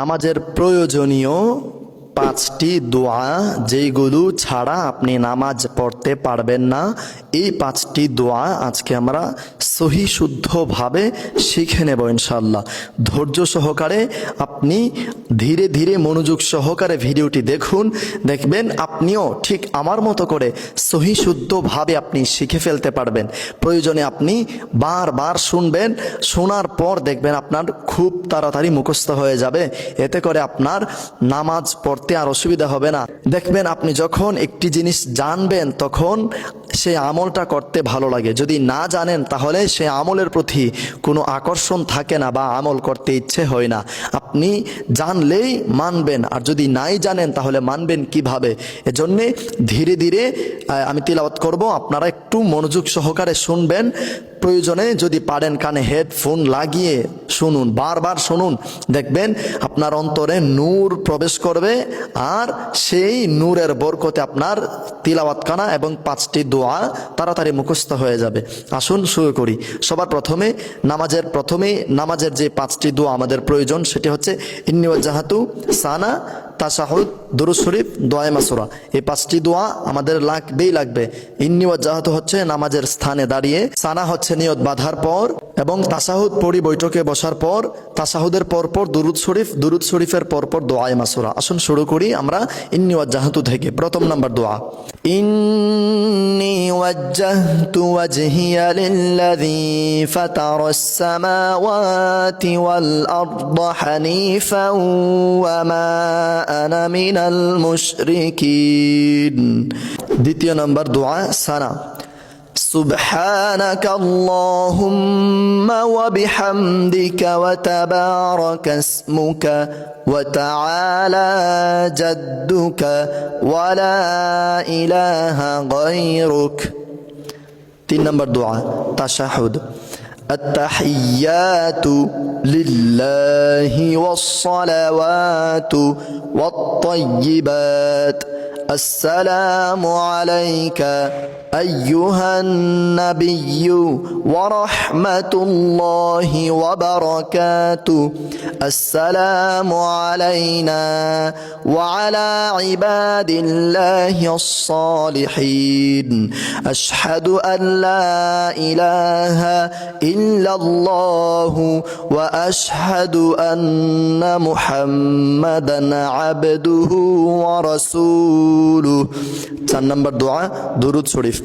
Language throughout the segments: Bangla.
নামাজের প্রয়োজনীয় 5টি দোয়া যেইগুলো ছাড়া আপনি নামাজ পড়তে পারবেন না। এই 5টি দোয়া আজকে আমরা সহি শুদ্ধভাবে শিখে নেব ইনশাআল্লাহ। ধৈর্য সহকারে আপনি ধীরে ধীরে মনোযোগ সহকারে ভিডিওটি দেখুন, দেখবেন আপনিও ঠিক আমার মতো করে সহি শুদ্ধভাবে আপনি শিখে ফেলতে পারবেন। প্রয়োজনে আপনি বারবার শুনবেন, শোনার পর দেখবেন আপনার খুব তাড়াতাড়ি মুখস্থ হয়ে যাবে। এতে করে আপনার নামাজ পড়তে আর অসুবিধা হবে না। দেখবেন আপনি যখন একটি জিনিস জানবেন তখন সেই আমলটা করতে ভালো লাগে। যদি না জানেন তাহলে সেই আমলের প্রতি কোনো আকর্ষণ থাকে না বা আমল করতে ইচ্ছে হয় না। আপনি জানলেই মানবেন, আর যদি নাই জানেন তাহলে মানবেন কিভাবে? এজন্যে ধীরে ধীরে আমি তিলাওয়াত করব, আপনারা একটু মনোযোগ সহকারে শুনবেন। প্রয়োজনে যদি পারেন কানে হেডফোন লাগিয়ে শুনুন, বারবার শুনুন, দেখবেন আপনার অন্তরে নূর প্রবেশ করবে আর সেই নূরের বরকতে আপনার তিলাওয়াত কানা এবং 5টি দোয়া তাড়াতাড়ি মুখস্থ হয়ে যাবে। আসুন শুরু করি। সবার প্রথমে নামাজের যে 5টি দোয়া আমাদের প্রয়োজন সেটি হচ্ছে ইন্নী ওয়াজ্জাহাতু, সানা, তাশাহুদ, দুরূদ শরীফ, দোয়ায়ে মাসুরা। এই 5টি দোয়া আমাদের লাগবে। ইন্নী ওয়াজ্জাহাতু হচ্ছে নামাজের স্থানে দাঁড়িয়ে, সানা হচ্ছে নিয়ত বাঁধার পর, এবং তাশাহুদ পড়ি বৈঠকে বসার পর, তাশাহুদের পরপর দুরূদ শরীফের পরপর দোয়ায়ে মাসুরা। আসুন শুরু করি আমরা ইন্নী ওয়াজ্জাহাতু থেকে। প্রথম নাম্বার দোয়া, ইন্নী ওয়াজ্জাহতু ওয়াজহিয়া লিল্লাযী ফাতারাস সামাওয়াতি ওয়াল আরদা হানিফান ওয়া মা আনা মিনাল মুশরিকিন। দ্বিতীয় নাম্বার দোয়া, সানা, سبحانك اللهم وبحمدك وتبارك اسمك وتعالى جدك ولا إله غيرك. 3 نمبر دعاء تشهد، التحيات لله والصلوات والطيبات، السلام عليك أيها النبي ورحمة الله وبركاته، السلام علينا وعلى عباد الله الصالحين، أشهد أن لا إله إلا الله وأشهد أن محمدا عبده ورسوله. 4 نمبر دعاء درود شريف،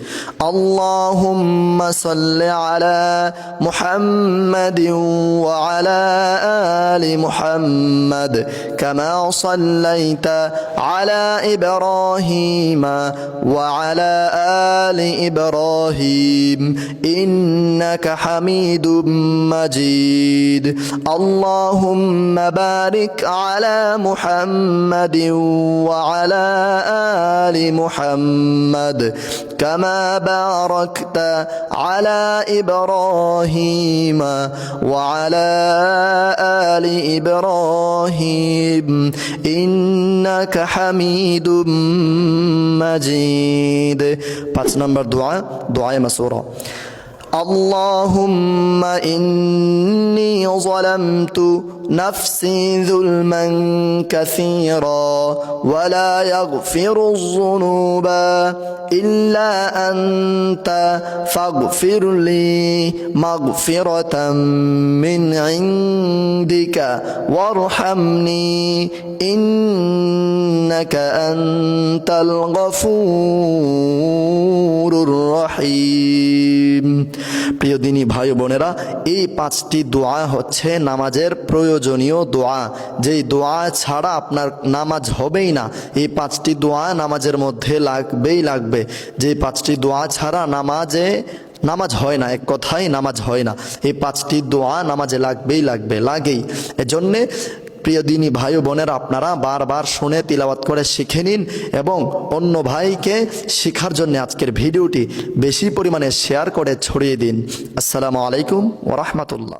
اللهم صل على محمد وعلى آل محمد كما صليت على إبراهيم وعلى آل إبراهيم إنك حميد مجيد، اللهم بارك على محمد وعلى آل محمد كما باركت على إبراهيم وعلى آل إبراهيم إنك حميد مجيد. 5 نمبر دعاء، دعاء مسورة، اللهم إني ظلمت نفسي ظلما كثيرا ولا يغفر الذنوب إلا أنت فاغفر لي مغفرة من عندك وارحمني إنك أنت الغفور الرحيم. প্রিয় দিনী ভাই বোনেরা, এই 5টি দোয়া হচ্ছে নামাজের প্রয়োজনীয় দোয়া, যেই দোয়া ছাড়া আপনার নামাজ হবেই না। এই 5টি দোয়া নামাজের মধ্যে লাগবে। যে 5টি দোয়া ছাড়া নামাজ হয় না, এক কথায় নামাজ হয় না। এই 5টি দোয়া নামাজে লাগেই। এজন্যে প্রিয় দিনী ভাই বোনেরা, আপনারা বারবার শুনে তিলাওয়াত করে শিখে নিন এবং অন্য ভাইকে শেখার জন্য আজকের ভিডিওটি বেশি পরিমাণে শেয়ার করে ছড়িয়ে দিন। আসসালামু আলাইকুম ওয়া রাহমাতুল্লাহ।